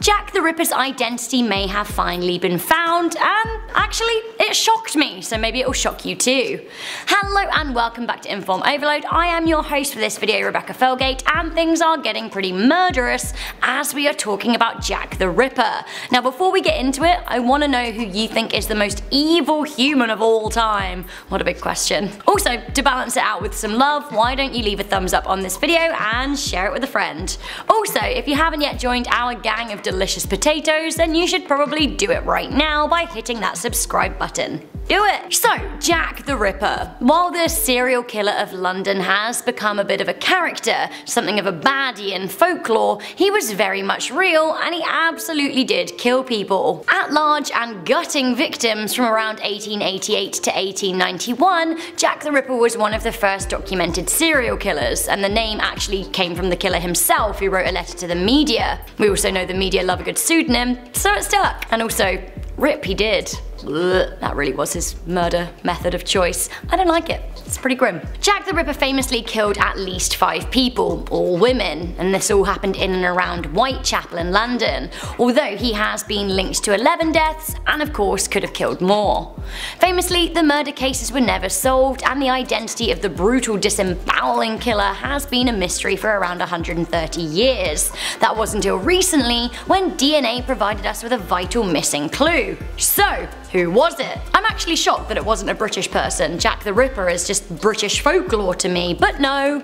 Jack the Ripper's identity may have finally been found, and actually, it shocked me, so maybe it will shock you too. Hello and welcome back to Inform Overload. I am your host for this video, Rebecca Felgate, and things are getting pretty murderous as we are talking about Jack the Ripper. Now before we get into it, I want to know who you think is the most evil human of all time. What a big question. Also, to balance it out with some love, why don't you leave a thumbs up on this video and share it with a friend. Also, if you haven't yet joined our gang of delicious potatoes, then you should probably do it right now by hitting that subscribe button. Do it! So, Jack the Ripper. While the serial killer of London has become a bit of a character, something of a baddie in folklore, he was very much real and he absolutely did kill people. At large and gutting victims from around 1888 to 1891, Jack the Ripper was one of the first documented serial killers, and the name actually came from the killer himself, who wrote a letter to the media. We also know the media love a good pseudonym, so it stuck. And also, rip he did. Ugh, that really was his murder method of choice. I don't like it. It's pretty grim. Jack the Ripper famously killed at least 5 people, all women, and this all happened in and around Whitechapel in London, although he has been linked to 11 deaths and of course could have killed more. Famously, the murder cases were never solved, and the identity of the brutal disemboweling killer has been a mystery for around 130 years. That was until recently, when DNA provided us with a vital missing clue. So, who was it? I'm actually shocked that it wasn't a British person. Jack the Ripper is just British folklore to me, but no.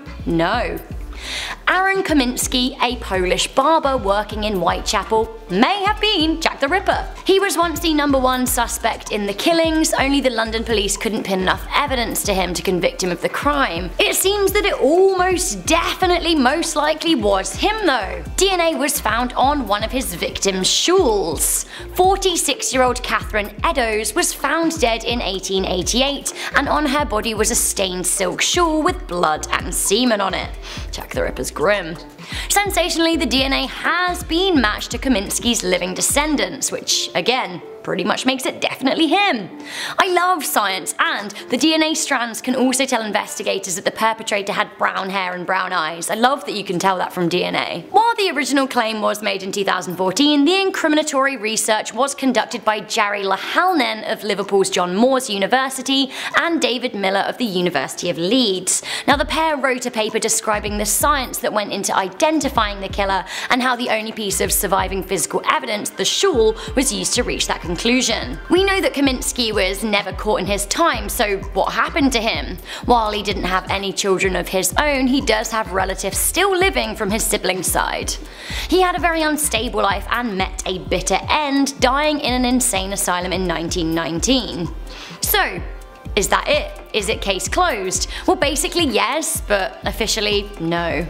Aaron Kamiński, a Polish barber working in Whitechapel, may have been Jack the Ripper. He was once the #1 suspect in the killings, only the London police couldn't pin enough evidence to him to convict him of the crime. It seems that it almost definitely most likely was him though. DNA was found on one of his victims' shawls. 46-year-old Catherine Eddowes was found dead in 1888, and on her body was a stained silk shawl with blood and semen on it. Jack the Ripper's grim. Sensationally, the DNA has been matched to Kamiński's living descendants, which, again, pretty much makes it definitely him. I love science, and the DNA strands can also tell investigators that the perpetrator had brown hair and brown eyes. I love that you can tell that from DNA. While the original claim was made in 2014, the incriminatory research was conducted by Jari Lahalnen of Liverpool's John Moores University and David Miller of the University of Leeds. Now, the pair wrote a paper describing the science that went into identifying the killer and how the only piece of surviving physical evidence, the shawl, was used to reach that conclusion. We know that Kamiński was never caught in his time, so what happened to him? While he didn't have any children of his own, he does have relatives still living from his siblings' side. He had a very unstable life and met a bitter end, dying in an insane asylum in 1919. So, is that it? Is it case closed? Well, basically yes, but officially no.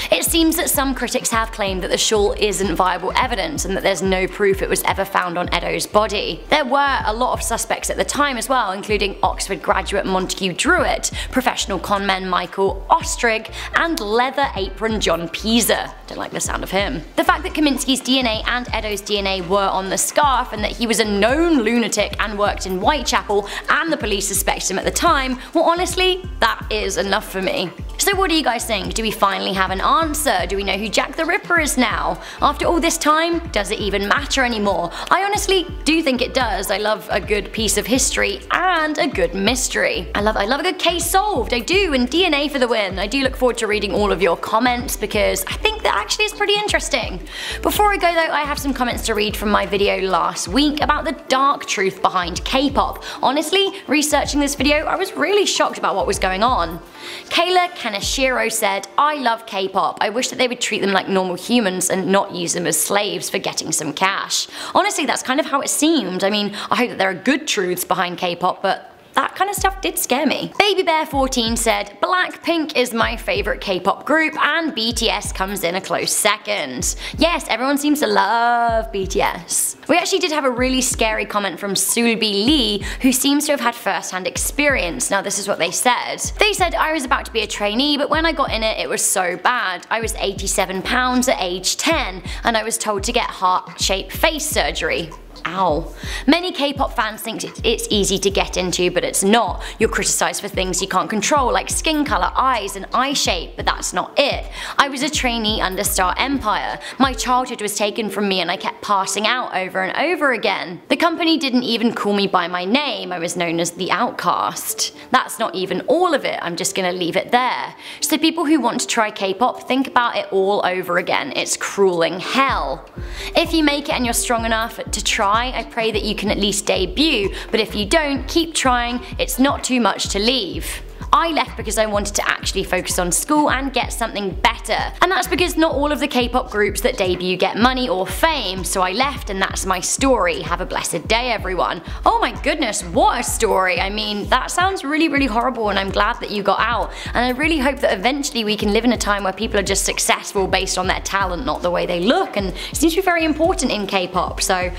It seems that some critics have claimed that the shawl isn't viable evidence and that there's no proof it was ever found on Eddowes' body. There were a lot of suspects at the time as well, including Oxford graduate Montague Druitt, professional conman Michael Ostrig, and leather apron John Pisa. Don't like the sound of him. The fact that Kamiński's DNA and Eddowes' DNA were on the scarf, and that he was a known lunatic and worked in Whitechapel, and the police suspected him at the time, well honestly, that is enough for me. So what do you guys think? Do we finally have an answer? Do we know who Jack the Ripper is now? After all this time, does it even matter anymore? I honestly do think it does. I love a good piece of history and a good mystery. I love a good case solved, I do, and DNA for the win. I do look forward to reading all of your comments because I think that actually is pretty interesting. Before I go though, I have some comments to read from my video last week about the dark truth behind K-pop. Honestly, researching this video, I was really shocked about what was going on. Kayla Kaneshiro said, "I love K-pop. I wish that they would treat them like normal humans and not use them as slaves for getting some cash." Honestly, that's kind of how it seemed. I mean, I hope that there are good truths behind K-pop, but that kind of stuff did scare me. BabyBear14 said, "Blackpink is my favourite K-pop group and BTS comes in a close second." Yes, everyone seems to love BTS. We actually did have a really scary comment from Sulbi Lee, who seems to have had first-hand experience. Now this is what they said. They said, "I was about to be a trainee, but when I got in it was so bad. I was 87 pounds at age 10 and I was told to get heart-shaped face surgery. Ow. Many K-pop fans think it's easy to get into, but it's not. You're criticized for things you can't control, like skin color, eyes, and eye shape, but that's not it. I was a trainee under Star Empire. My childhood was taken from me and I kept passing out over and over again. The company didn't even call me by my name, I was known as the outcast. That's not even all of it, I'm just gonna leave it there. So people who want to try K-pop, think about it all over again. It's crueling hell. If you make it and you're strong enough to try, I pray that you can at least debut, but if you don't, keep trying, it's not too much to leave. I left because I wanted to actually focus on school and get something better. And that's because not all of the K-pop groups that debut get money or fame, so I left and that's my story. Have a blessed day, everyone. Oh my goodness, what a story. I mean, that sounds really horrible, and I'm glad that you got out. And I really hope that eventually we can live in a time where people are just successful based on their talent, not the way they look, and it seems to be very important in K-pop, so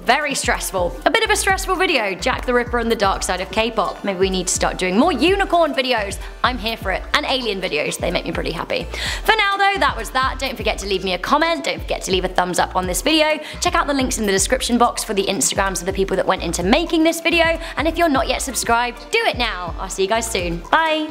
very stressful. A bit of a stressful video, Jack the Ripper and the dark side of K-pop. Maybe we need to start doing more unicorn videos. I'm here for it. And alien videos, they make me pretty happy. For now though, that was that. Don't forget to leave me a comment, don't forget to leave a thumbs up on this video, check out the links in the description box for the Instagrams of the people that went into making this video, and if you're not yet subscribed, do it now. I'll see you guys soon. Bye!